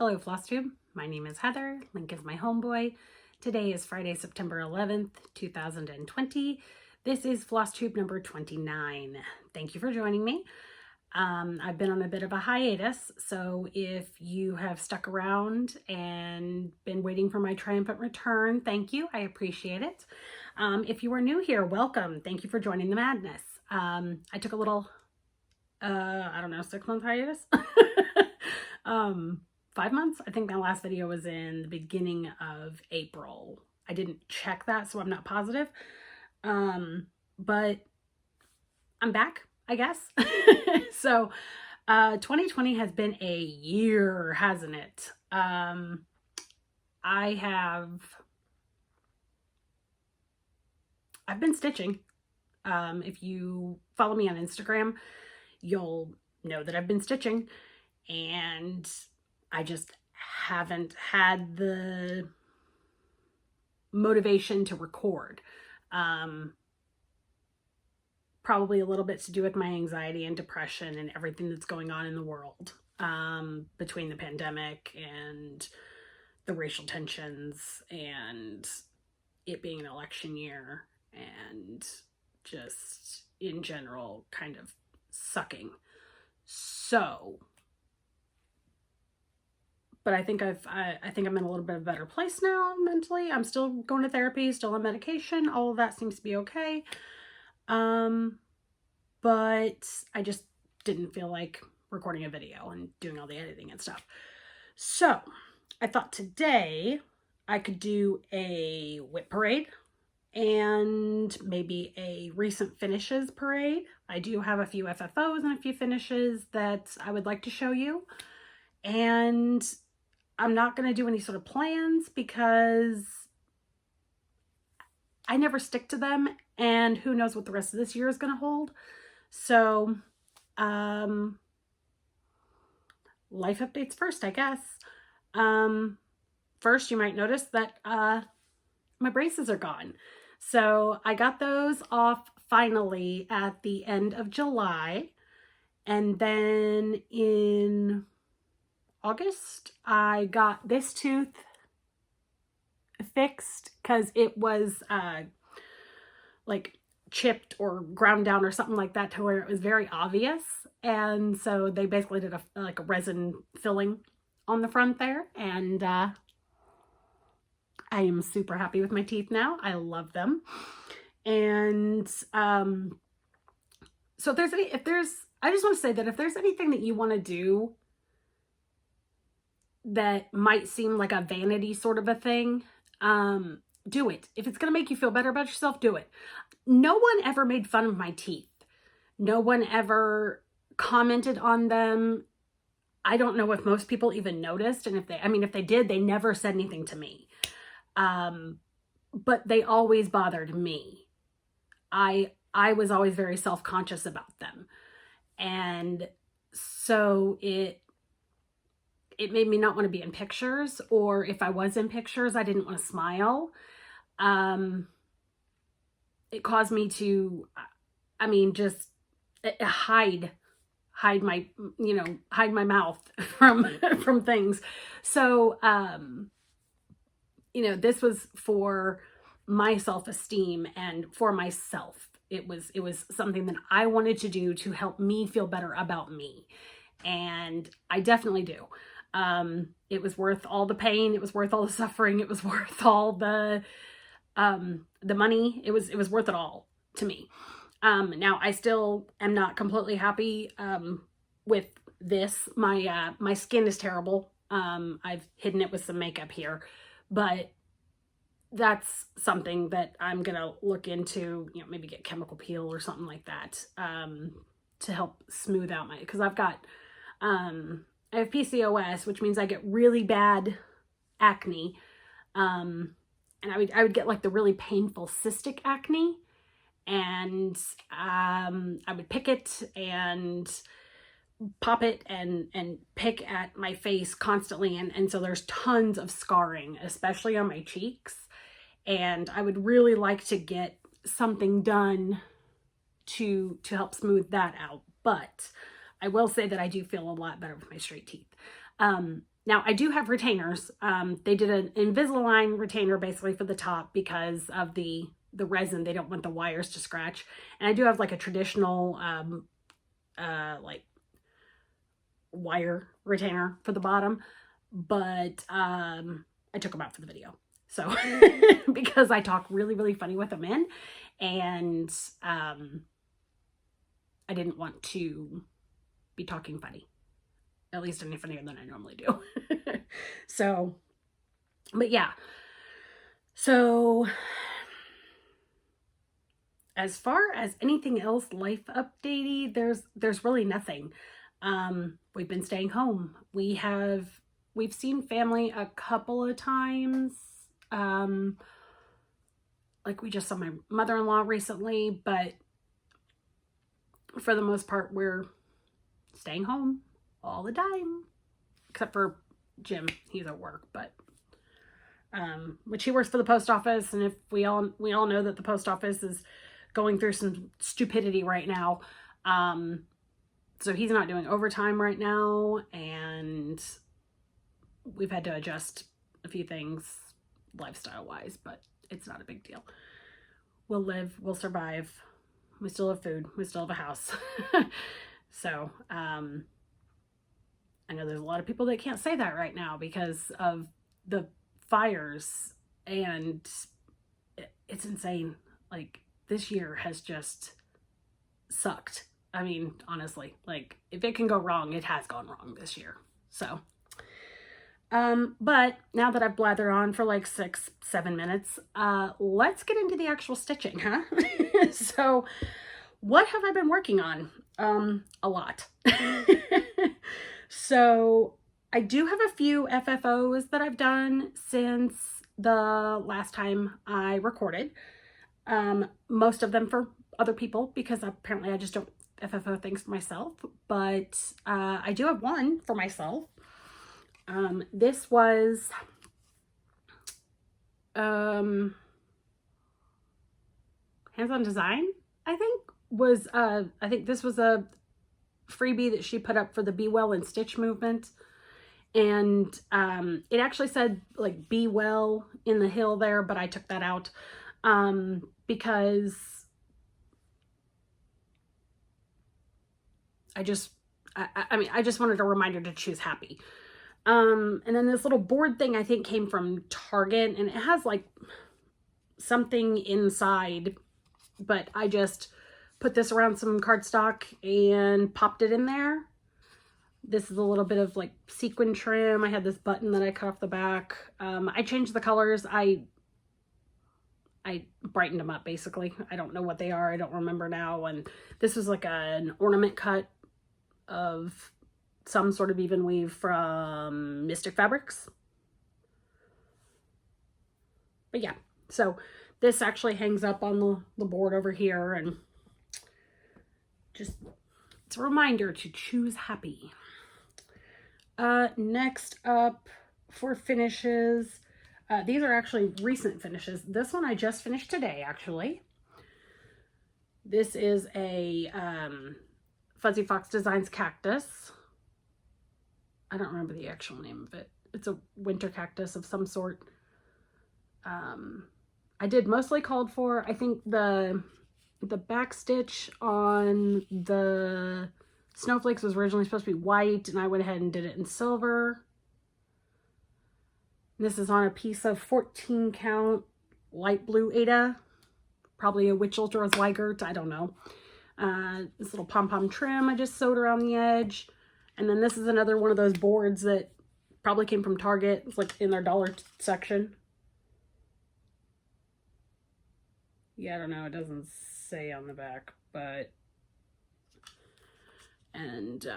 Hello Flosstube, my name is Heather, Link is my homeboy. Today is Friday, September 11th, 2020. This is Flosstube number 29. Thank you for joining me. I've been on a bit of a hiatus, so if you have stuck around and been waiting for my triumphant return, thank you, I appreciate it. If you are new here, welcome, thank you for joining the madness. I took a little, 6-month hiatus. 5 months. I think my last video was in the beginning of April. I didn't check that, so I'm not positive. But I'm back, I guess. So 2020 has been a year, hasn't it? I've been stitching. If you follow me on Instagram, you'll know that I've been stitching, and I just haven't had the motivation to record. Probably a little bit to do with my anxiety and depression and everything that's going on in the world, between the pandemic and the racial tensions and it being an election year and just in general kind of sucking. So, but I think I think I'm in a little bit of a better place now mentally. I'm still going to therapy, still on medication. All of that seems to be okay. But I just didn't feel like recording a video and doing all the editing and stuff. So I thought today I could do a WIP parade and maybe a recent finishes parade. I do have a few FFOs and a few finishes that I would like to show you. And I'm not going to do any sort of plans because I never stick to them, and who knows what the rest of this year is going to hold. So, life updates first, I guess. First, you might notice that my braces are gone. So I got those off finally at the end of July, and then in August, I got this tooth fixed because it was like chipped or ground down or something like that to where it was very obvious. And so they basically did a resin filling on the front there. And I am super happy with my teeth now. I love them. And so I just want to say that if there's anything that you want to do that might seem like a vanity sort of a thing, do it. If it's going to make you feel better about yourself, do it. No one ever made fun of my teeth. No one ever commented on them. I don't know if most people even noticed. And if they did, they never said anything to me. But they always bothered me. I was always very self-conscious about them. And so it made me not want to be in pictures, or if I was in pictures, I didn't want to smile. It caused me to, just hide my mouth from things. So, this was for my self-esteem and for myself. It was something that I wanted to do to help me feel better about me. And I definitely do. It was worth all the pain. It was worth all the suffering. It was worth all the money. It was worth it all to me. Now I still am not completely happy, with this. My skin is terrible. I've hidden it with some makeup here, but that's something that I'm going to look into, maybe get chemical peel or something like that, to help smooth out because I've got, I have PCOS, which means I get really bad acne. And I would get like the really painful cystic acne, and I would pick it and pop it and pick at my face constantly. And so there's tons of scarring, especially on my cheeks. And I would really like to get something done to help smooth that out. But I will say that I do feel a lot better with my straight teeth. Now I do have retainers. They did an Invisalign retainer basically for the top because of the resin. They don't want the wires to scratch. And I do have like a traditional like wire retainer for the bottom, but I took them out for the video. So because I talk really, really funny with them in, and I didn't want to be talking funny, at least any funnier than I normally do. So, but yeah. So as far as anything else life updatey, there's really nothing. We've been staying home. We've seen family a couple of times. Like we just saw my mother-in-law recently, but for the most part, we're staying home all the time, except for Jim. He's at work, but which he works for the post office, and if we all know that the post office is going through some stupidity right now, so he's not doing overtime right now, and we've had to adjust a few things lifestyle wise, but it's not a big deal. We'll live, we'll survive. We still have food, we still have a house. So I know there's a lot of people that can't say that right now because of the fires, and it's insane. Like, this year has just sucked. I mean, honestly, like, if it can go wrong, it has gone wrong this year. So but now that I've blathered on for like 6-7 minutes, let's get into the actual stitching, huh? So what have I been working on? A lot. So I do have a few FFOs that I've done since the last time I recorded. Most of them for other people, because apparently I just don't FFO things for myself, but I do have one for myself. This was Hands-on Design, I think this was a freebie that she put up for the Be Well and Stitch movement, and it actually said like Be Well in the hill there, but I took that out because I just wanted a reminder to choose happy. And then this little board thing I think came from Target, and it has like something inside, but I just put this around some cardstock and popped it in there. This is a little bit of like sequin trim. I had this button that I cut off the back. I changed the colors. I brightened them up, basically. I don't know what they are. I don't remember now. And this was like an ornament cut of some sort of even weave from Mystic Fabrics. But yeah, so this actually hangs up on the board over here, and just, it's a reminder to choose happy. Next up for finishes, these are actually recent finishes. This one I just finished today, actually. This is a Fuzzy Fox Designs Cactus. I don't remember the actual name of it. It's a winter cactus of some sort. I did mostly called for, I think the back stitch on the Snowflakes was originally supposed to be white, and I went ahead and did it in silver. This is on a piece of 14 count light blue Aida, probably a Witch Ultra Zweigert, I don't know. This little pom-pom trim I just sewed around the edge. And then this is another one of those boards that probably came from Target. It's like in their dollar section. Yeah, I don't know. It doesn't say on the back, but... And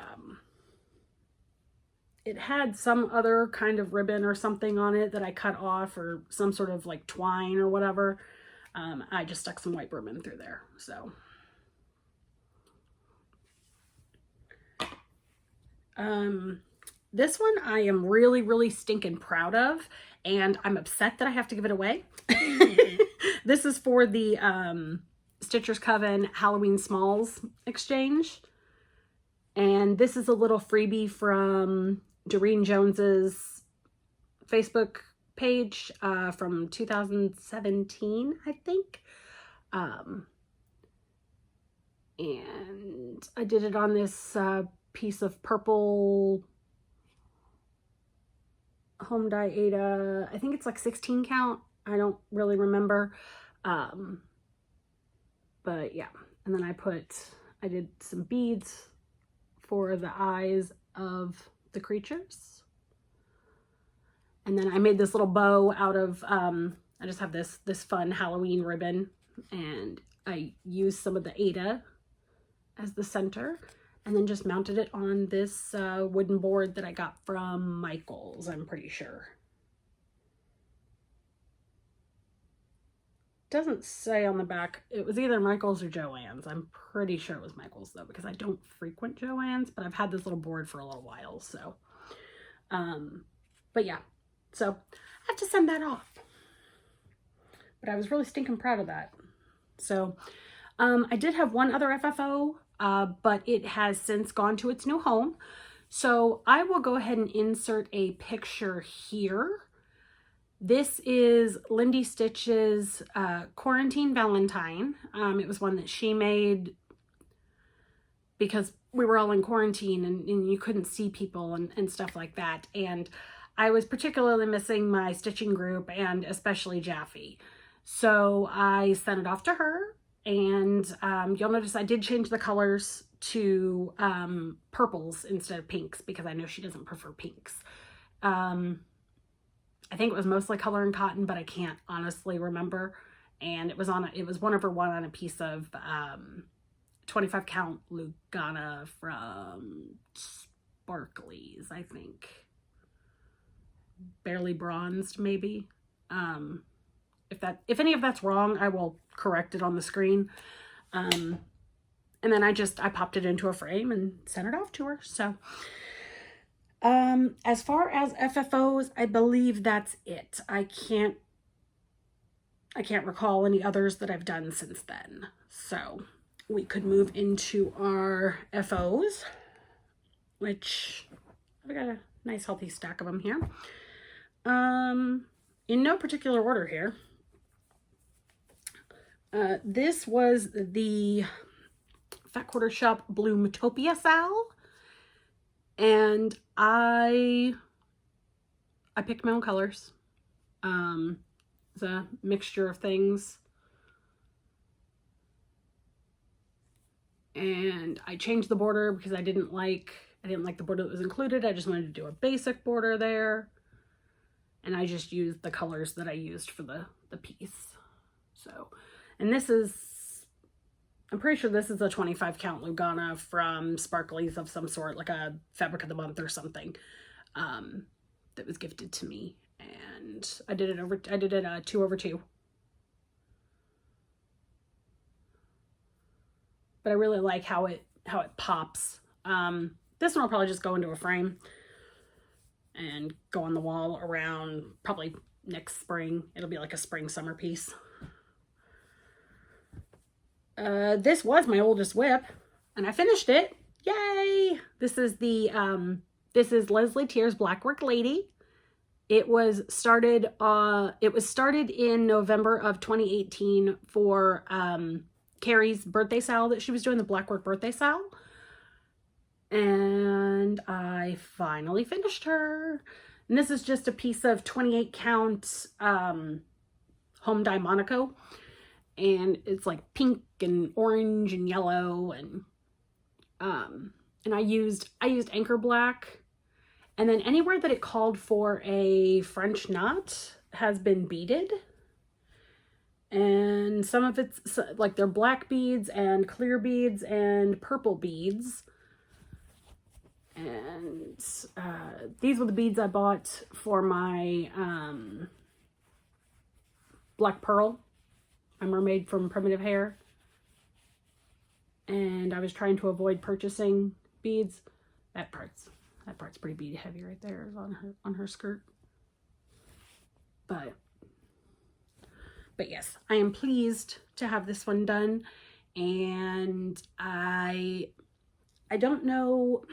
it had some other kind of ribbon or something on it that I cut off, or some sort of like twine or whatever. I just stuck some white ribbon through there, so... This one I am really, really stinking proud of, and I'm upset that I have to give it away. This is for the Stitchers Coven Halloween Smalls exchange, and this is a little freebie from Doreen Jones's Facebook page from 2017, I think. And I did it on this piece of purple home dye Aida. I think it's like 16 count. I don't really remember. But yeah, and then I did some beads for the eyes of the creatures. And then I made this little bow out of, I just have this fun Halloween ribbon, and I used some of the Aida as the center, and then just mounted it on this wooden board that I got from Michael's, I'm pretty sure. Doesn't say on the back. It was either Michael's or Joann's. I'm pretty sure it was Michael's though, because I don't frequent Joann's, but I've had this little board for a little while, so. But yeah, so I have to send that off. But I was really stinking proud of that. So I did have one other FFO, but it has since gone to its new home. So I will go ahead and insert a picture here. This is Lindy Stitches Quarantine Valentine. It was one that she made because we were all in quarantine and you couldn't see people and stuff like that. And I was particularly missing my stitching group and especially Jaffe. So I sent it off to her, and you'll notice I did change the colors to purples instead of pinks because I know she doesn't prefer pinks. I think it was mostly color and cotton, but I can't honestly remember. And it was one of her one on a piece of 25 count Lugana from Sparklies, I think. Barely bronzed, maybe. If any of that's wrong, I will correct it on the screen. And then I popped it into a frame and sent it off to her. So as far as FFOs, I believe that's it. I can't recall any others that I've done since then. So we could move into our FOs, which I've got a nice healthy stack of them here. In no particular order here. This was the Fat Quarter Shop Bloom Topia Sal. And I picked my own colors. It's a mixture of things. And I changed the border because I didn't like the border that was included. I just wanted to do a basic border there. And I just used the colors that I used for the piece. So, and this is, I'm pretty sure this is a 25 count Lugana from Sparklies of some sort, like a Fabric of the Month or something, that was gifted to me. And I did it 2/2. But I really like how it pops. This one will probably just go into a frame and go on the wall around probably next spring. It'll be like a spring summer piece. This was my oldest WIP, and I finished it. Yay! This is Lesley Teare's Blackwork Lady. It was started in November of 2018 for Kerry's birthday sale that she was doing, the Blackwork birthday sale. And I finally finished her. And this is just a piece of 28 count home dye Monaco. And it's like pink and orange and yellow, and I used anchor black, and then anywhere that it called for a French knot has been beaded, and some of it's like they're black beads and clear beads and purple beads. And these were the beads I bought for my black pearl, my mermaid from Primitive Hair. And I was trying to avoid purchasing beads. That part's pretty bead heavy right there on her skirt. But yes, I am pleased to have this one done. And I don't know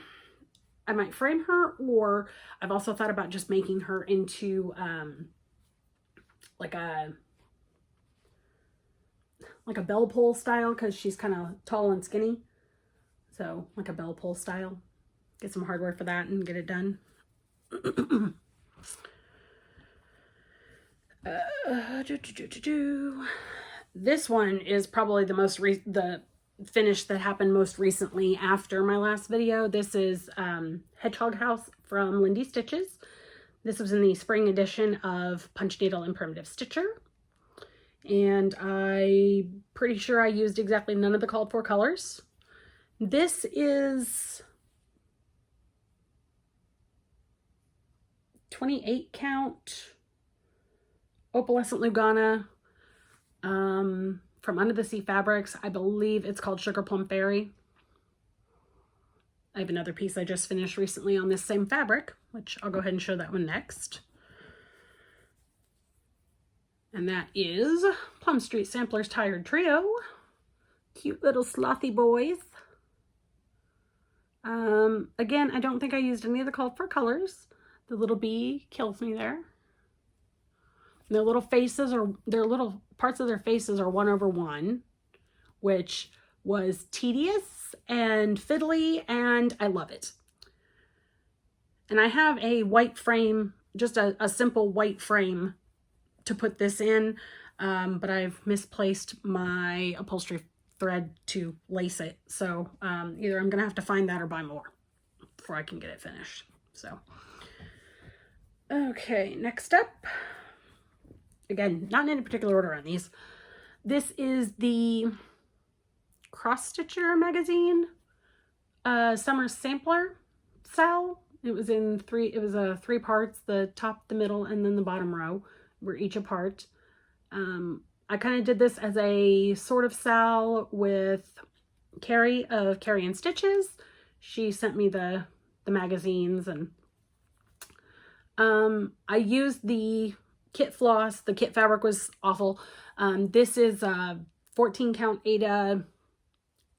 I might frame her, or I've also thought about just making her into like a bell pull style, because she's kind of tall and skinny. So like a bell pull style. Get some hardware for that and get it done. This one is probably the finish that happened most recently after my last video. This is Hedgehog House from Lindy Stitches. This was in the spring edition of Punch Needle and Primitive Stitcher. And I'm pretty sure I used exactly none of the called for colors. This is 28 count opalescent Lugana from Under the Sea Fabrics. I believe it's called Sugar Plum Fairy. I have another piece I just finished recently on this same fabric, which I'll go ahead and show that one next. And that is Plum Street Samplers Tired Trio. Cute little slothy boys. Again, I don't think I used any of the called for colors. The little bee kills me there. Their little faces, or their little parts of their faces, are 1/1, which was tedious and fiddly, and I love it. And I have a white frame, just a simple white frame to put this in, but I've misplaced my upholstery thread to lace it. So either I'm gonna have to find that or buy more before I can get it finished. So, okay, next up. Again, not in any particular order on these. This is the Cross Stitcher magazine summer sampler cell. It was in three parts, the top, the middle, and then the bottom row were each a part. I kind of did this as a sort of sal with Kerry of Kerry and Stitches. She sent me the magazines, and I used the kit floss. The kit fabric was awful. This is a 14 count Ada.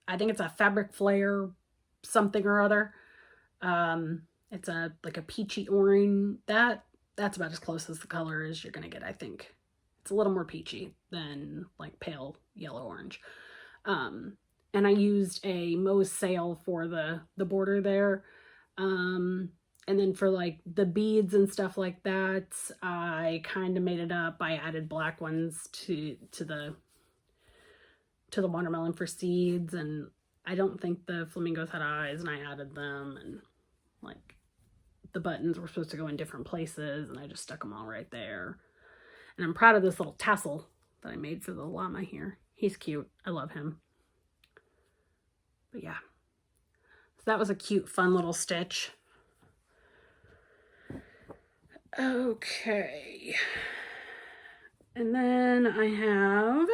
I think it's a fabric flare something or other. It's like a peachy orange. That's about as close as the color as you're gonna get, I think. It's a little more peachy than like pale yellow orange. And I used a Moe's sail for the border there. And then for like the beads and stuff like that, I kind of made it up. I added black ones to the watermelon for seeds, and I don't think the flamingos had eyes, and I added them, and like the buttons were supposed to go in different places, and I just stuck them all right there. And I'm proud of this little tassel that I made for the llama here. He's cute. I love him. But yeah, so that was a cute, fun little stitch. Okay, and then I have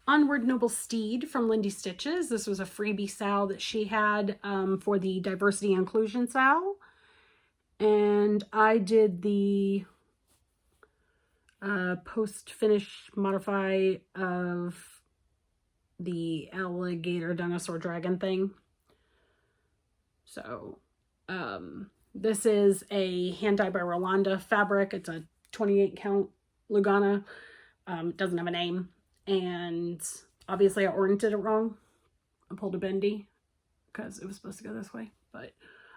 Onward Noble Steed from Lindy Stitches. This was a freebie sal that she had for the Diversity Inclusion sal, and I did the post-finish modify of the alligator dinosaur dragon thing. So this is a hand dyed by Rolanda fabric. It's a 28 count Lugana. It doesn't have a name, and obviously I oriented it wrong. I pulled a bendy because it was supposed to go this way, but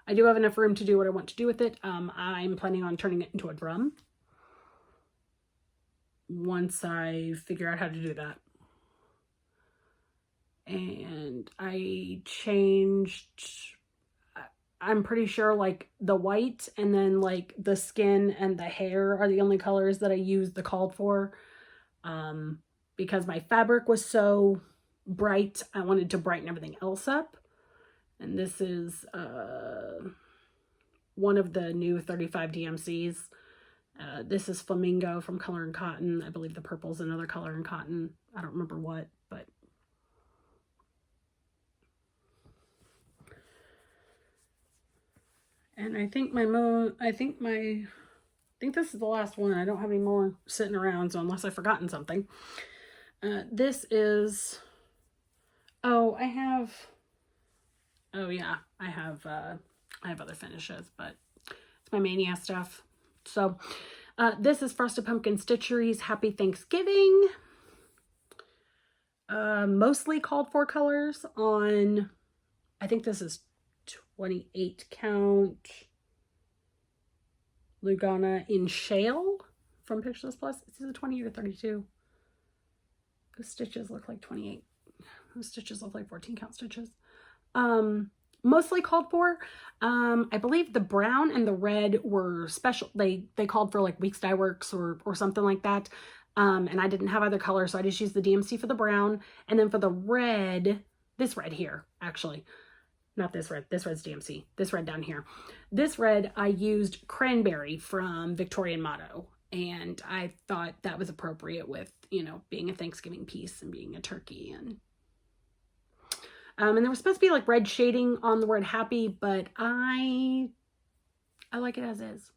I do have enough room to do what I want to do with it. I'm planning on turning it into a drum once I figure out how to do that. And I changed, I'm pretty sure like the white and then like the skin and the hair are the only colors that I used the called for. Because my fabric was so bright, I wanted to brighten everything else up. And this is one of the new 35 DMCs. This is Flamingo from Color and Cotton. I believe the purple's another Color and Cotton. I don't remember what, but and I think this is the last one. I don't have any more sitting around, so unless I've forgotten something. This is, I have I have other finishes, but it's my Mania stuff. So this is Frosted Pumpkin Stitchery's Happy Thanksgiving. Mostly called for colors on, I think this is 28 count Lugana in Shale from Picture This Plus. It's either 28 or 32. The stitches look like 28. The stitches look like 14 count stitches. Mostly called for. I believe the brown and the red were special. They called for like Weeks Dye Works or something like that. And I didn't have other colors, so I just used the DMC for the brown. And then for the red, this red here, actually. Not this red. This red's DMC. This red down here. This red, I used Cranberry from Victorian Motto. And I thought that was appropriate with, you know, being a Thanksgiving piece and being a turkey. And there was supposed to be like red shading on the word happy, but I like it as is.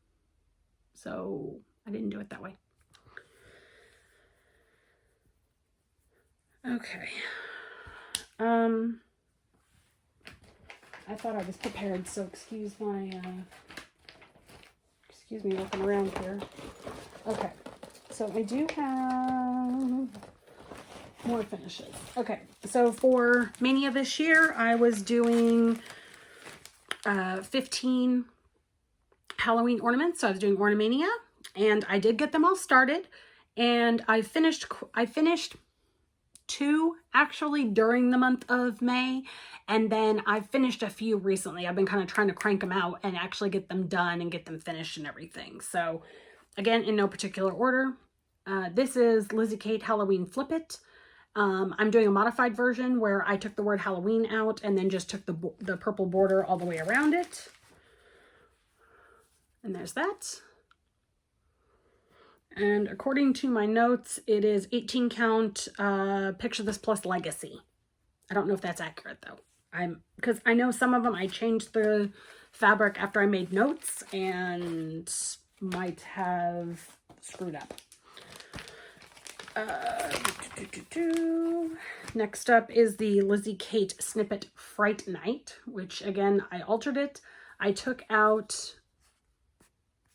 So I didn't do it that way. Okay. I thought I was prepared, so excuse me looking around here. Okay, so I do have more finishes. Okay, so for Mania this year, I was doing 15 Halloween ornaments. So I was doing Ornamania, and I did get them all started, and I finished 2 actually during the month of May, and then I finished a few recently. I've been kind of trying to crank them out and actually get them done and get them finished and everything. So again, in no particular order. This is Lizzie Kate Halloween Flip It. I'm doing a modified version where I took the word Halloween out and then just took the purple border all the way around it. And there's that. And according to my notes, it is 18 count Picture This Plus Legacy. I don't know if that's accurate though. Because I know some of them I changed the fabric after I made notes and might have screwed up. Next up is the Lizzie Kate Snippet Fright Night, which again, I altered it. I took out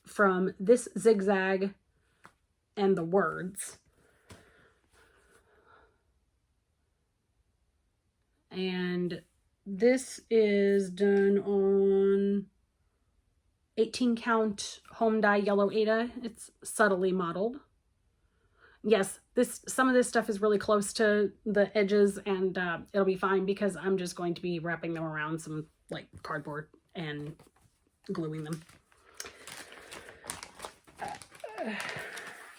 from this zigzag and the words. And this is done on 18 count home dye yellow Aida. It's subtly modeled. Yes, some of this stuff is really close to the edges, and it'll be fine because I'm just going to be wrapping them around some like cardboard and gluing them.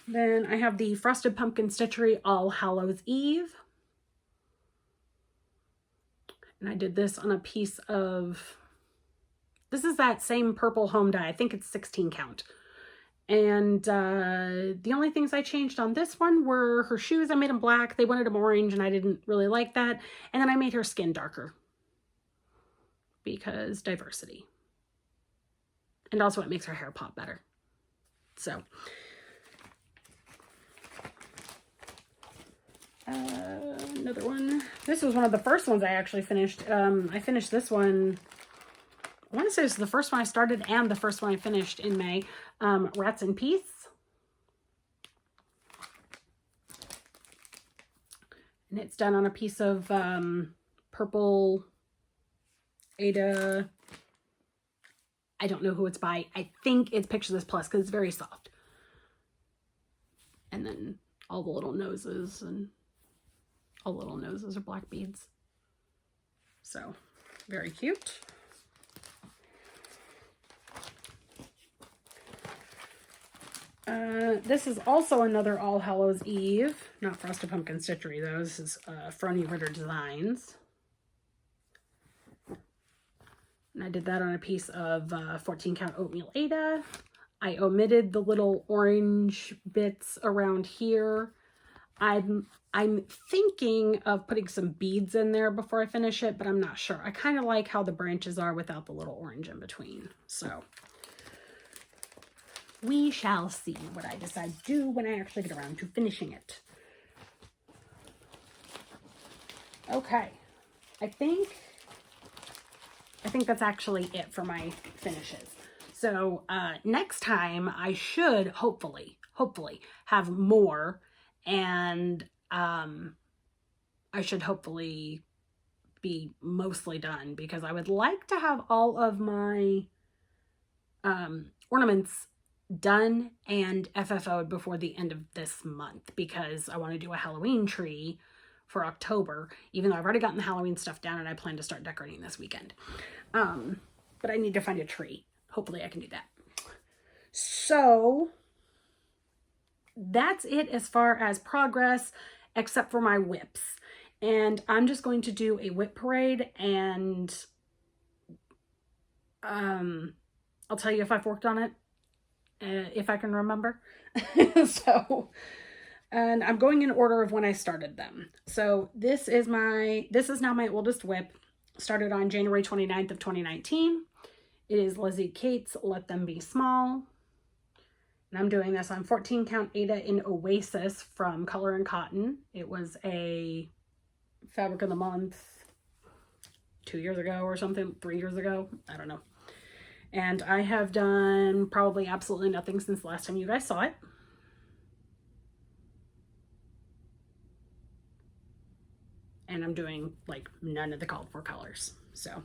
Then I have the Frosted Pumpkin Stitchery All Hallows Eve. And I did this on a piece of, this is that same purple home dye. I think it's 16 count. And the only things I changed on this one were her shoes. I made them black. They wanted them orange and I didn't really like that. And then I made her skin darker because diversity. And also it makes her hair pop better. So another one. This was one of the first ones I actually finished. I finished this one, I want to say this is the first one I started and the first one I finished in May. Rats in Peace. And it's done on a piece of purple Aida. I don't know who it's by. I think it's Picture This Plus because it's very soft. And then all the little noses and all little noses are black beads. So, very cute. This is also another All Hallows Eve. Not Frosted Pumpkin Stitchery though. This is Frony Ritter Designs. And I did that on a piece of 14 count Oatmeal Aida. I omitted the little orange bits around here. I'm thinking of putting some beads in there before I finish it, but I'm not sure. I kind of like how the branches are without the little orange in between. So we shall see what I decide to do when I actually get around to finishing it. Okay. I think think that's actually it for my finishes. So next time I should hopefully have more, and I should hopefully be mostly done, because I would like to have all of my ornaments done and FFO'd before the end of this month, because I want to do a Halloween tree for October, even though I've already gotten the Halloween stuff down and I plan to start decorating this weekend. But I need to find a tree. Hopefully I can do that. So that's it as far as progress, except for my WIPs. And I'm just going to do a WIP parade, and I'll tell you if I've worked on it, if I can remember. So, and I'm going in order of when I started them. So this is now my oldest WIP. Started on January 29th of 2019. It is Lesley Kate's Let Them Be Small. And I'm doing this on 14 count Ada in Oasis from Color and Cotton. It was a fabric of the month 2 years ago or something, 3 years ago. I don't know. And I have done probably absolutely nothing since the last time you guys saw it. And I'm doing like none of the called for colors. So,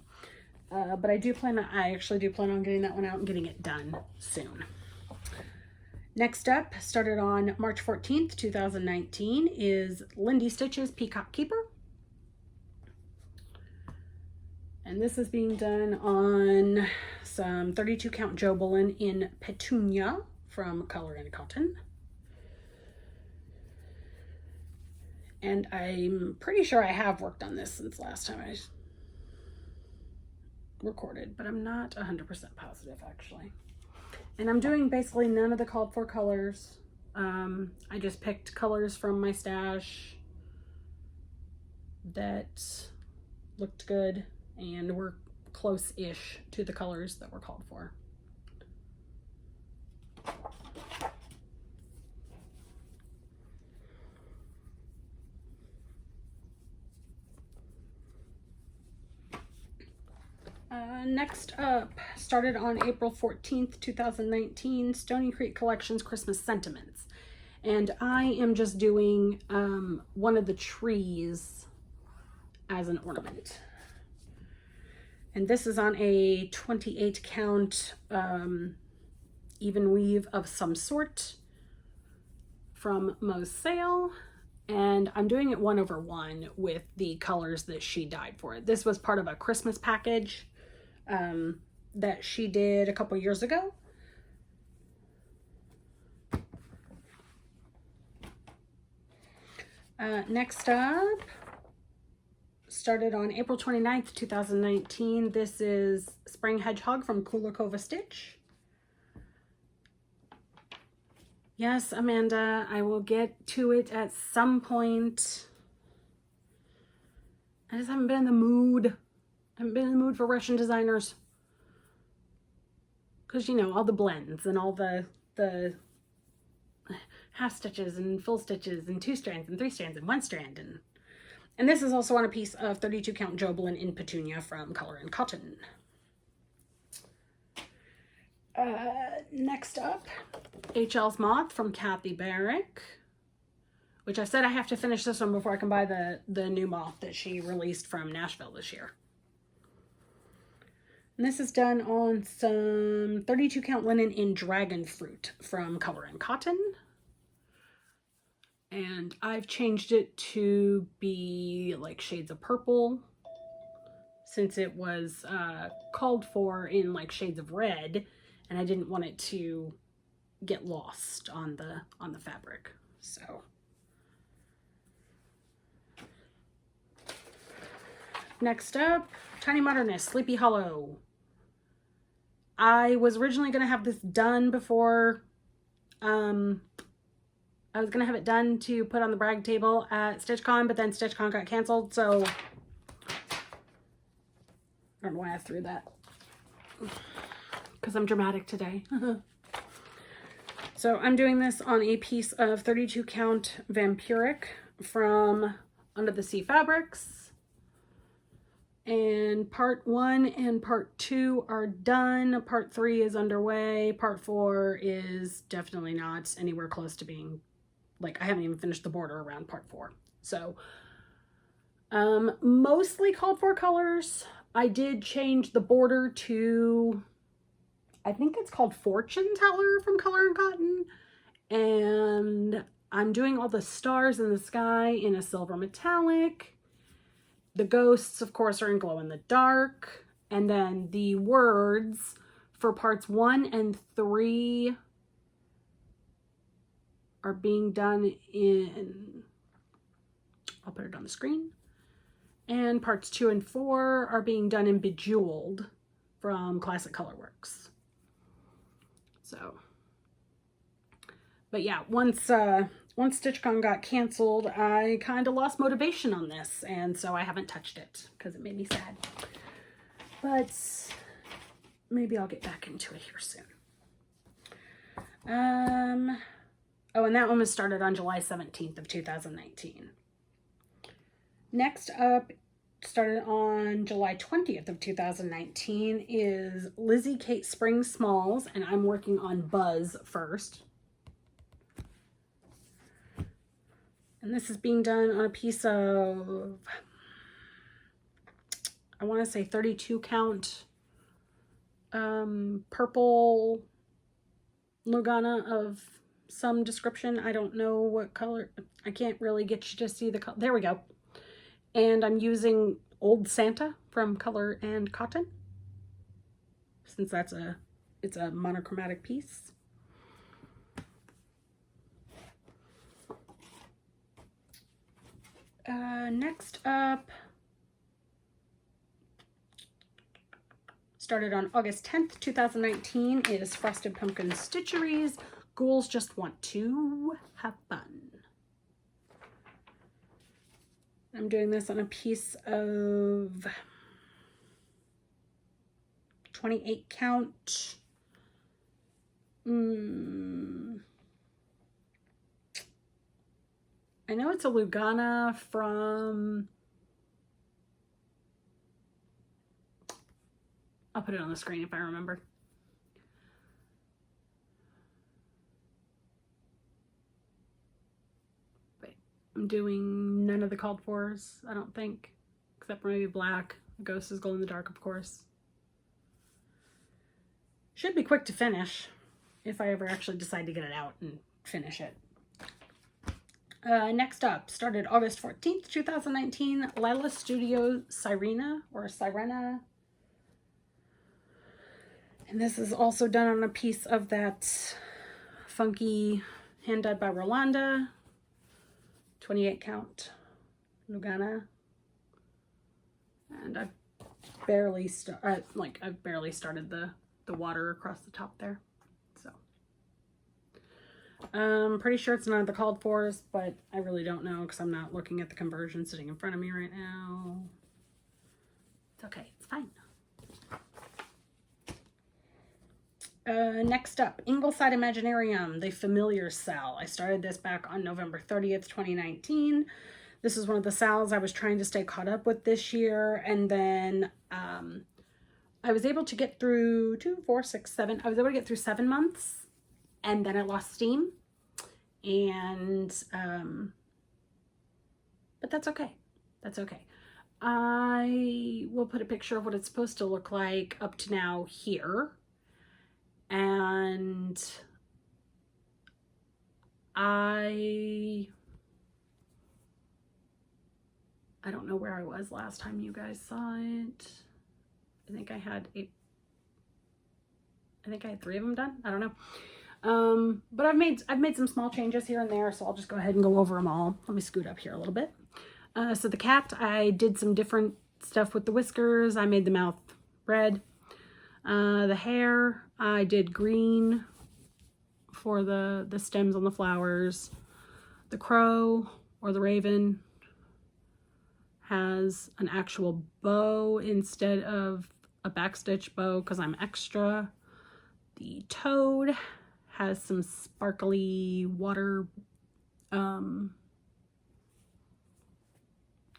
but I actually do plan on getting that one out and getting it done soon. Next up, started on March 14th, 2019, is Lindy Stitches Peacock Keeper. And this is being done on some 32 count Joe Bullen in Petunia from Color and Cotton. And I'm pretty sure I have worked on this since last time I recorded, but I'm not 100% positive actually. And I'm doing basically none of the called for colors. I just picked colors from my stash that looked good and were close-ish to the colors that were called for. Next up, started on April 14th, 2019, Stony Creek Collections Christmas Sentiments. And I am just doing one of the trees as an ornament. And this is on a 28 count even weave of some sort from Mo's Sale. And I'm doing it 1/1 with the colors that she dyed for it. This was part of a Christmas package that she did a couple years ago. Next up, started on April 29th, 2019. This is Spring Hedgehog from Kulakova Stitch. Yes, Amanda, I will get to it at some point. I just haven't been in the mood. I haven't been in the mood for Russian designers. Because, you know, all the blends and all the half stitches and full stitches and 2 strands and 3 strands and 1 strand. And this is also on a piece of 32 count Joe Bullen in Petunia from Color and Cotton. Next up, HL's Moth from Kathy Barrick, which I said I have to finish this one before I can buy the new moth that she released from Nashville this year. And this is done on some 32 count linen in Dragon Fruit from Color and Cotton. And I've changed it to be like shades of purple, since it was called for in like shades of red, and I didn't want it to get lost on the fabric. So next up, Tiny Modernist Sleepy Hollow. I was originally going to have this done before I was going to have it done to put on the brag table at StitchCon, but then StitchCon got canceled, so I don't know why I threw that. Because I'm dramatic today. So I'm doing this on a piece of 32 count Vampiric from Under the Sea Fabrics. And part 1 and part 2 are done. Part 3 is underway. Part 4 is definitely not anywhere close to being, like, I haven't even finished the border around part 4. So, mostly called for colors. I did change the border to, I think it's called Fortune Teller from Color and Cotton. And I'm doing all the stars in the sky in a silver metallic. The ghosts, of course, are in glow in the dark. And then the words for parts 1 and 3 are being done in, I'll put it on the screen. And parts 2 and 4 are being done in Bejeweled from Classic Colorworks. So, but yeah, once StitchCon got canceled, I kind of lost motivation on this, and so I haven't touched it because it made me sad. But maybe I'll get back into it here soon. Oh, and that one was started on July 17th of 2019. Next up, started on July 20th of 2019, is Lizzie Kate Spring Smalls, and I'm working on Buzz first. And this is being done on a piece of, I want to say 32 count purple Lugana of some description. I don't know what color. I can't really get you to see the color. There we go. And I'm using Old Santa from Color and Cotton, since it's a monochromatic piece. Next up, started on August 10th, 2019, is Frosted Pumpkin Stitcheries. Ghouls Just Want to Have Fun. I'm doing this on a piece of 28 count. I know it's a Lugana from, I'll put it on the screen if I remember. I'm doing none of the called fors, I don't think, except for maybe black. The ghost is glow in the dark, of course. Should be quick to finish if I ever actually decide to get it out and finish it. Next up, started August 14th, 2019, Lila Studio Sirena, or Sirena. And this is also done on a piece of that funky hand dyed by Rolanda. 28 count Lugana, and I've barely started the water across the top there, so I'm pretty sure it's none of the called fors, but I really don't know because I'm not looking at the conversion sitting in front of me right now. It's okay, it's fine. Next up, Ingleside Imaginarium, the Familiar Cell. I started this back on November 30th, 2019. This is one of the cells I was trying to stay caught up with this year. And then I was able to get through 2, 4, 6, 7. I was able to get through 7 months, and then it lost steam. And, but that's okay. That's okay. I will put a picture of what it's supposed to look like up to now here. And I don't know where I was last time you guys saw it. I think I had 3 of them done. I don't know. But I've made some small changes here and there, so I'll just go ahead and go over them all. Let me scoot up here a little bit. So the cat, I did some different stuff with the whiskers. I made the mouth red. The hair, I did green for the stems on the flowers. The crow, or the raven, has an actual bow instead of a backstitch bow because I'm extra. The toad has some sparkly water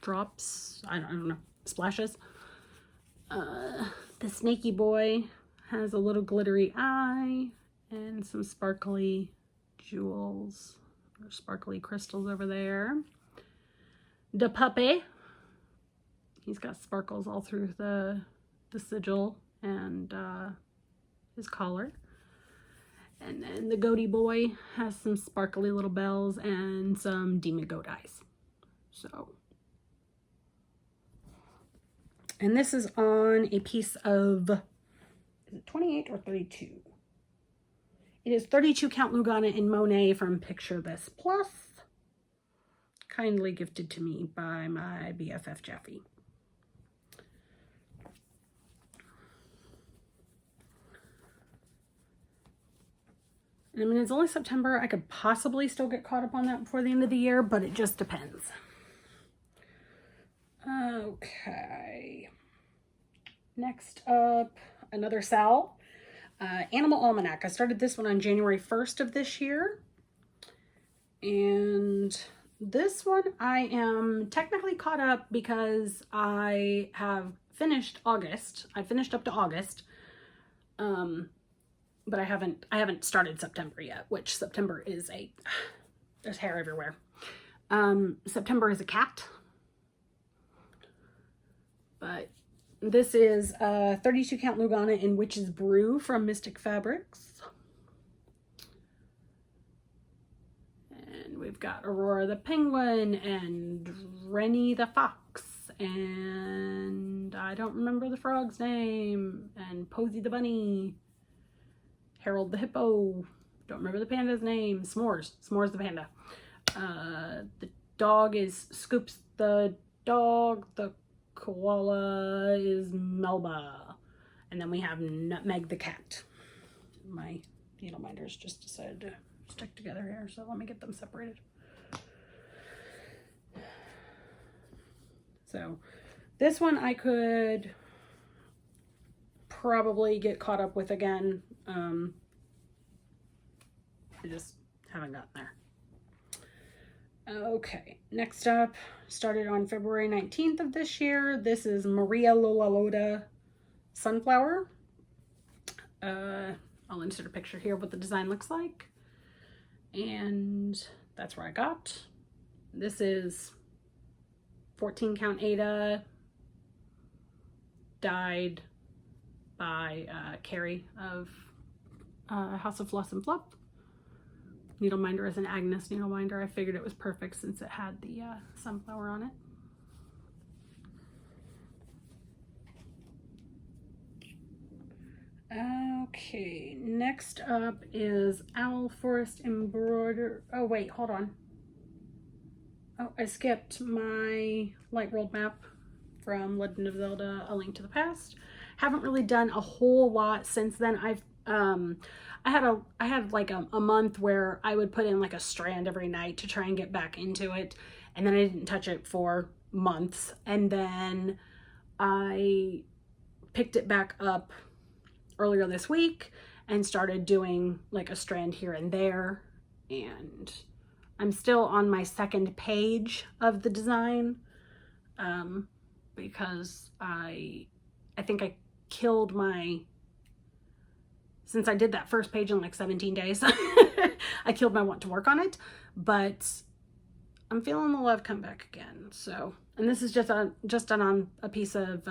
drops, I don't know, splashes. The snaky boy has a little glittery eye and some sparkly jewels or sparkly crystals over there. The puppy, he's got sparkles all through the sigil and his collar. And then the goatee boy has some sparkly little bells and some demon goat eyes. So, and this is on a piece of, is it 28 or 32? It is 32 count Lugana in Monet from Picture This Plus, kindly gifted to me by my BFF Jeffy. I mean, it's only September. I could possibly still get caught up on that before the end of the year, but it just depends. Okay. Next up, another Sal. Animal Almanac. I started this one on January 1st of this year. And this one I am technically caught up because I have finished August. I finished up to August. But I haven't started September yet, which September is there's hair everywhere. September is a cat. But this is 32 count Lugana in Witch's Brew from Mystic Fabrics. And we've got Aurora the Penguin and Rennie the Fox. And I don't remember the frog's name. And Posy the Bunny. Harold the Hippo. Don't remember the panda's name. S'mores. S'mores the panda. The dog is Scoops the dog. The koala is Melba. And then we have Nutmeg the cat. My needle minders just decided to stick together here, so let me get them separated. So this one I could probably get caught up with again. I just haven't gotten there. Okay, next up, started on February 19th of this year. This is Maria Lola Loda Sunflower. I'll insert a picture here of what the design looks like. And that's where I got. This is 14 count Ada, dyed by Kerry of House of Floss and Fluff. Needle minder is an Agnes needle minder. I figured it was perfect since it had the sunflower on it. Okay, next up is Owl Forest Embroider. Oh wait, hold on. Oh, I skipped my light rolled map from Legend of Zelda: A Link to the Past. Haven't really done a whole lot since then. I had like a month where I would put in like a strand every night to try and get back into it, and then I didn't touch it for months, and then I picked it back up earlier this week and started doing like a strand here and there, and I'm still on my second page of the design because I think I killed my, since I did that first page in like 17 days, I killed my want to work on it, but I'm feeling the love come back again. So, and this is just done on a piece of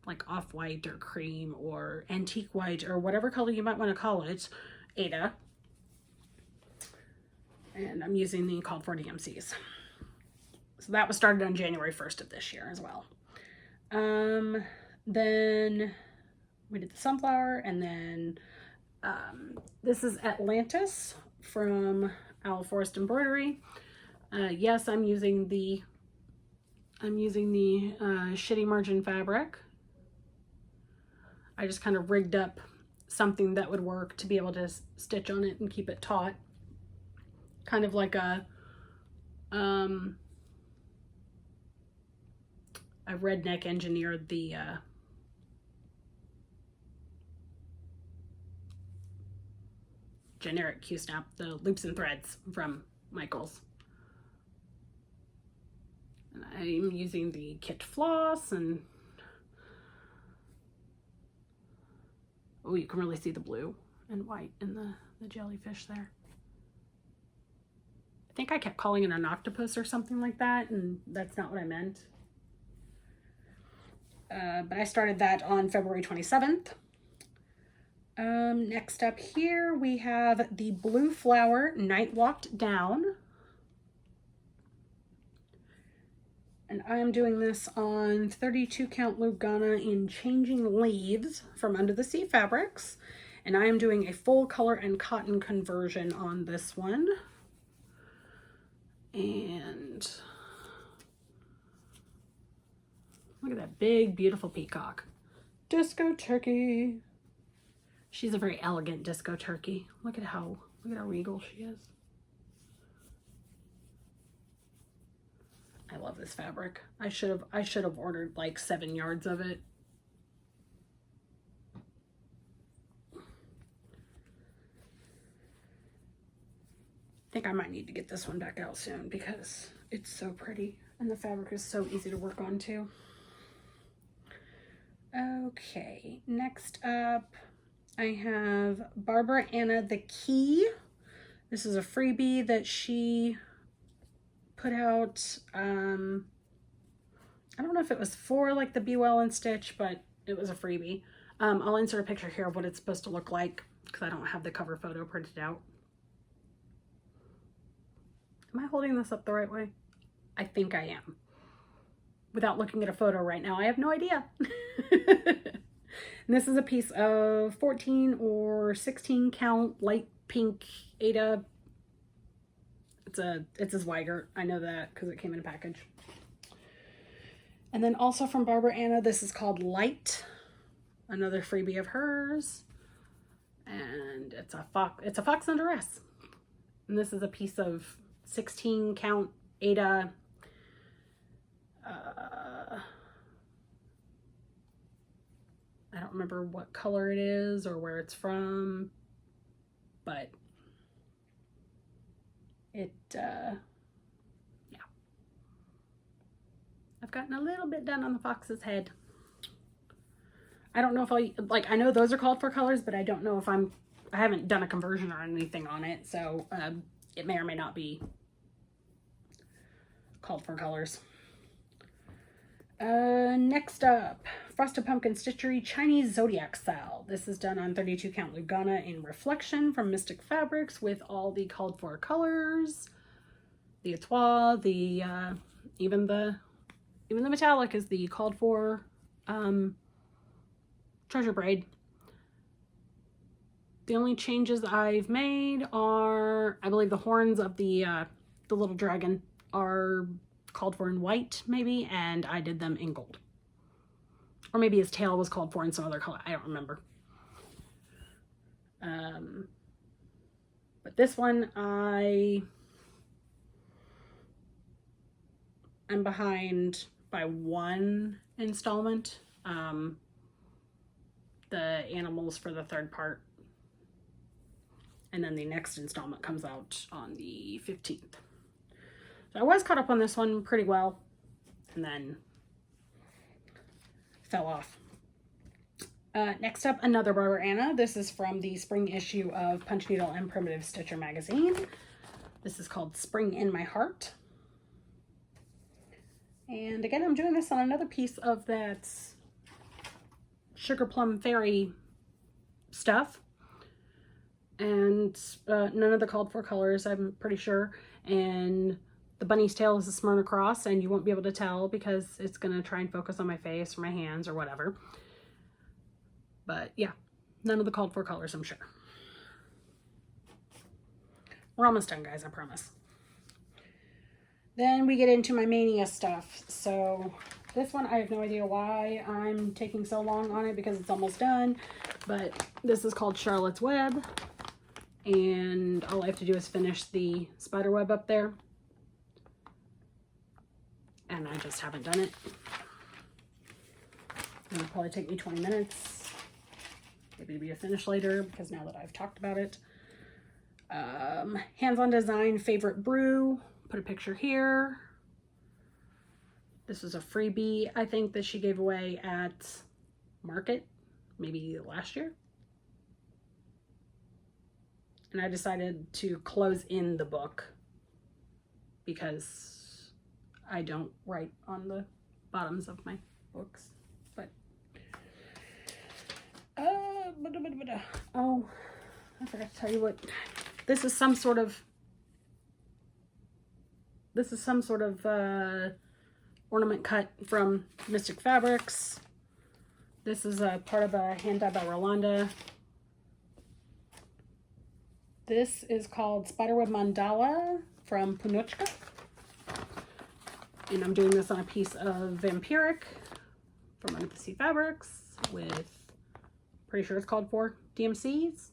like off-white or cream or antique white or whatever color you might want to call it, Ada. And I'm using the called for DMCs. So that was started on January 1st of this year as well. Then we did the sunflower, and then this is Atlantis from Owl Forest Embroidery. Yes, I'm using the shitty margin fabric. I just kind of rigged up something that would work to be able to stitch on it and keep it taut. Kind of like a I redneck engineered the generic Q-snap, the loops and threads from Michaels. And I'm using the kit floss and Oh, you can really see the blue and white in the jellyfish there. I think I kept calling it an octopus or something like that, and that's not what I meant. But I started that on February 27th. Next up here, we have the Blue Flower Night Walked Down. And I am doing this on 32 count Lugana in Changing Leaves from Under the Sea Fabrics. And I am doing a full color and cotton conversion on this one. And look at that big, beautiful peacock. Disco turkey. She's a very elegant disco turkey. Look at how regal she is. I love this fabric. I should have ordered like 7 yards of it. I think I might need to get this one back out soon because it's so pretty and the fabric is so easy to work on too. Okay, next up I have Barbara Anna the Key. This is a freebie that she put out. I don't know if it was for like the Be Well and Stitch, but it was a freebie. I'll insert a picture here of what it's supposed to look like because I don't have the cover photo printed out. Am I holding this up the right way? I think I am. Without looking at a photo right now, I have no idea. And this is a piece of 14 or 16 count light pink Ada. It's a Zweigert. I know that because it came in a package. And then also from Barbara Anna, this is called Light. Another freebie of hers. And it's a fox under dress. And this is a piece of 16 count Ada. I don't remember what color it is or where it's from, but it, yeah. I've gotten a little bit done on the fox's head. I don't know if I know those are called for colors, but I don't know if I haven't done a conversion or anything on it, so it may or may not be called for colors. Next up, Frosted Pumpkin Stitchery Chinese Zodiac Style. This is done on 32 count Lugana in Reflection from Mystic Fabrics with all the called for colors. The Etoile, even the metallic is the called for treasure braid. The only changes I've made are, I believe the horns of the little dragon are called for in white maybe, and I did them in gold. Or maybe his tail was called for in some other color. I don't remember. But this one I'm behind by one installment. The animals for the third part. And then the next installment comes out on the 15th. So I was caught up on this one pretty well, and then fell off. Next up, another Barbara Anna. This is from the spring issue of Punch Needle and Primitive Stitcher magazine. This is called Spring in My Heart. And again, I'm doing this on another piece of that Sugar Plum Fairy stuff. And none of the called for colors, I'm pretty sure. And the bunny's tail is a Smyrna cross, and you won't be able to tell because it's going to try and focus on my face or my hands or whatever. But yeah, none of the called for colors, I'm sure. We're almost done, guys, I promise. Then we get into my Mania stuff. So this one, I have no idea why I'm taking so long on it because it's almost done. But this is called Charlotte's Web. And all I have to do is finish the spider web up there. And I just haven't done it. It'll probably take me 20 minutes. Maybe it'll be a finish later because now that I've talked about it. Hands-on design, favorite brew. Put a picture here. This is a freebie, I think, that she gave away at Market, maybe last year. And I decided to close in the book because I don't write on the bottoms of my books. But oh, I forgot to tell you what. This is some sort of ornament cut from Mystic Fabrics. This is a part of a hand dye by Rolanda. This is called Spiderweb Mandala from Punochka. And I'm doing this on a piece of Vampiric from Empathy Fabrics with, pretty sure it's called 4 DMCs.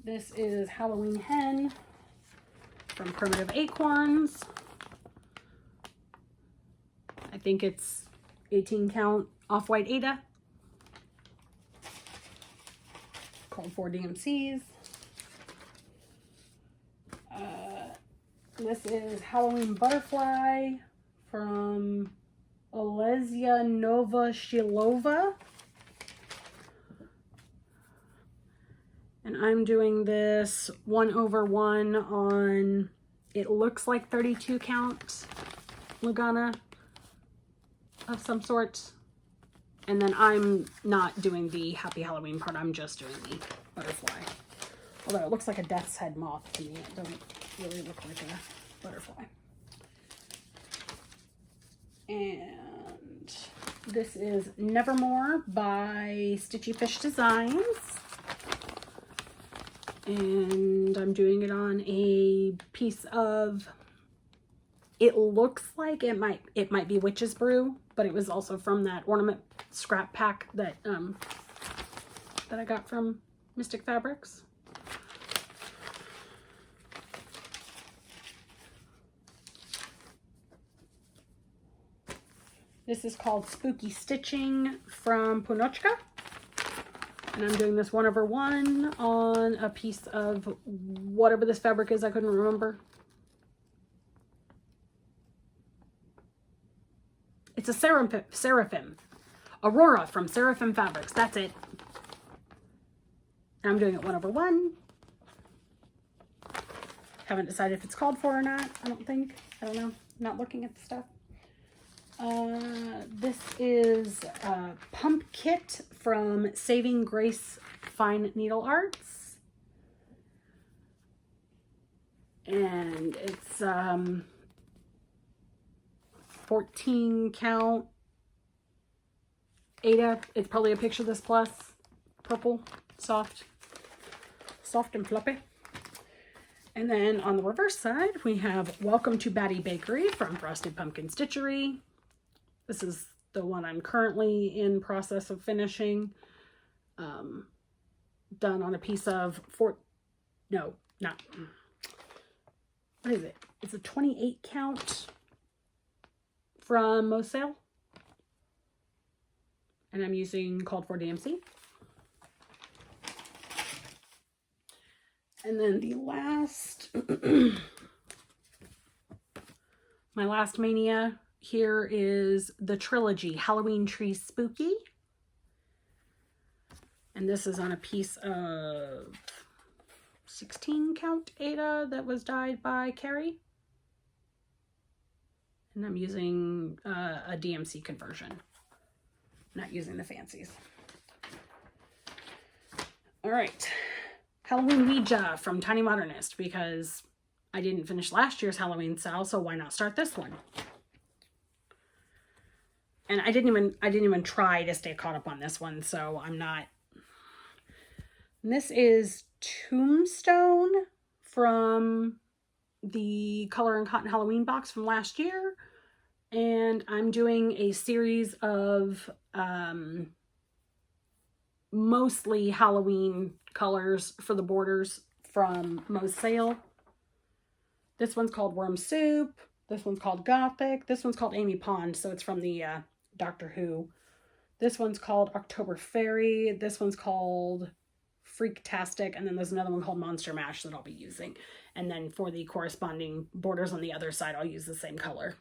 This is Halloween Hen from Primitive Acorns. I think it's 18 count off-white Ada. Called 4 DMCs. This is Halloween Butterfly from Olesia Novashilova. And I'm doing this 1/1 on, it looks like 32 count Lugana of some sort. And then I'm not doing the Happy Halloween part, I'm just doing the butterfly. Although it looks like a death's head moth to me, it doesn't really look like a butterfly. And this is Nevermore by Stitchy Fish Designs. And I'm doing it on a piece of, it looks like it might be Witch's Brew, but it was also from that ornament scrap pack that that I got from Mystic Fabrics. This is called Spooky Stitching from Punochka. And I'm doing this 1/1 on a piece of whatever this fabric is, I couldn't remember. It's a Seraphim. Aurora from Seraphim Fabrics, that's it. And I'm doing it 1/1. Haven't decided if it's called for or not, I don't think. I don't know, I'm not looking at the stuff. This is Pump Kit from Saving Grace Fine Needle Arts. And it's 14 count Ada. It's probably a picture of this plus. Purple, soft and fluffy. And then on the reverse side, we have Welcome to Batty Bakery from Frosted Pumpkin Stitchery. This is the one I'm currently in process of finishing. Done on a piece of what is it? It's a 28 count from Moselle. And I'm using called for DMC. And then the last, my last mania here is the trilogy Halloween Tree Spooky. And this is on a piece of 16 count Ada that was dyed by Kerry. And I'm using a DMC conversion, not using the fancies. All right, Halloween Ouija from Tiny Modernist, because I didn't finish last year's Halloween sale, so why not start this one? And I didn't even try to stay caught up on this one, so I'm not. And this is Tombstone from the Color and Cotton Halloween box from last year. And I'm doing a series of mostly Halloween colors for the borders from Mo's sale. This one's called Worm Soup. This one's called Gothic. This one's called Amy Pond, so it's from the Doctor Who. This one's called October Fairy. This one's called Freaktastic. And then there's another one called Monster Mash that I'll be using. And then for the corresponding borders on the other side, I'll use the same color.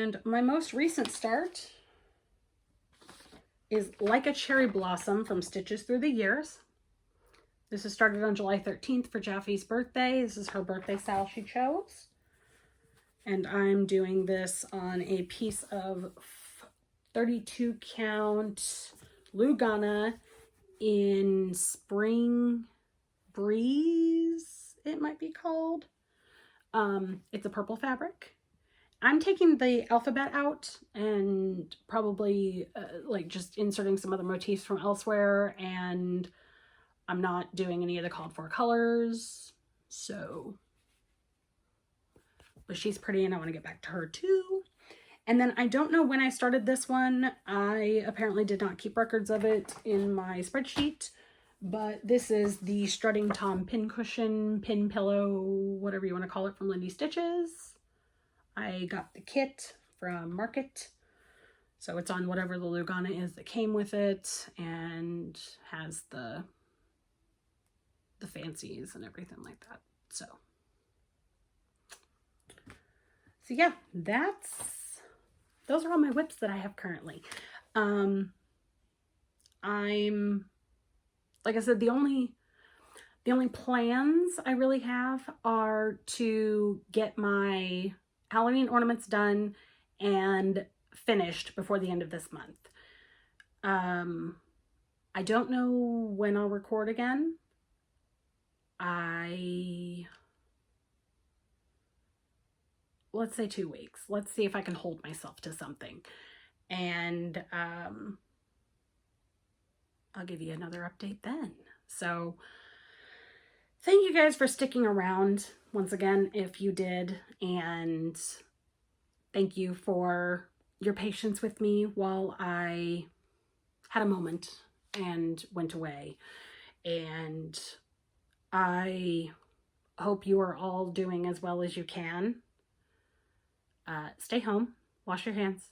And my most recent start is Like a Cherry Blossom from Stitches Through the Years. This is started on July 13th for Jaffe's birthday. This is her birthday style she chose. And I'm doing this on a piece of 32 count Lugana in Spring Breeze, it might be called. It's a purple fabric. I'm taking the alphabet out and probably like just inserting some other motifs from elsewhere, and I'm not doing any of the called for colors. So, but she's pretty and I want to get back to her too. And then I don't know when I started this one. I apparently did not keep records of it in my spreadsheet, but this is the Strutting Tom Pincushion, Pin Pillow, whatever you want to call it, from Lindy Stitches. I got the kit from Market, so it's on whatever the Lugana is that came with it, and has the fancies and everything like that. So yeah, those are all my WIPs that I have currently. I'm, like I said, the only plans I really have are to get my Halloween ornaments done and finished before the end of this month. I don't know when I'll record again. Let's say 2 weeks. Let's see if I can hold myself to something. And I'll give you another update then. So thank you guys for sticking around once again, if you did. And thank you for your patience with me while I had a moment and went away. And I hope you are all doing as well as you can. Stay home, wash your hands,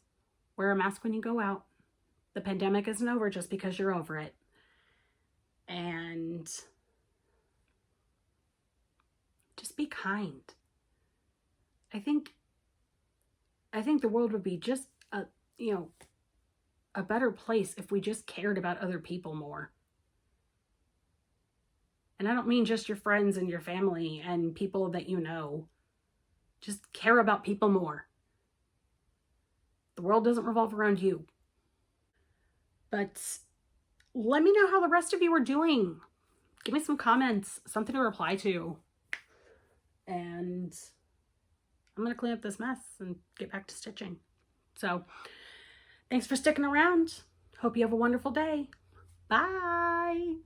wear a mask when you go out. The pandemic isn't over just because you're over it. And just be kind. I think the world would be just a better place if we just cared about other people more. And I don't mean just your friends and your family and people that you know. Just care about people more. The world doesn't revolve around you. But let me know how the rest of you are doing. Give me some comments, something to reply to. And I'm going to clean up this mess and get back to stitching. So, thanks for sticking around. Hope you have a wonderful day. Bye.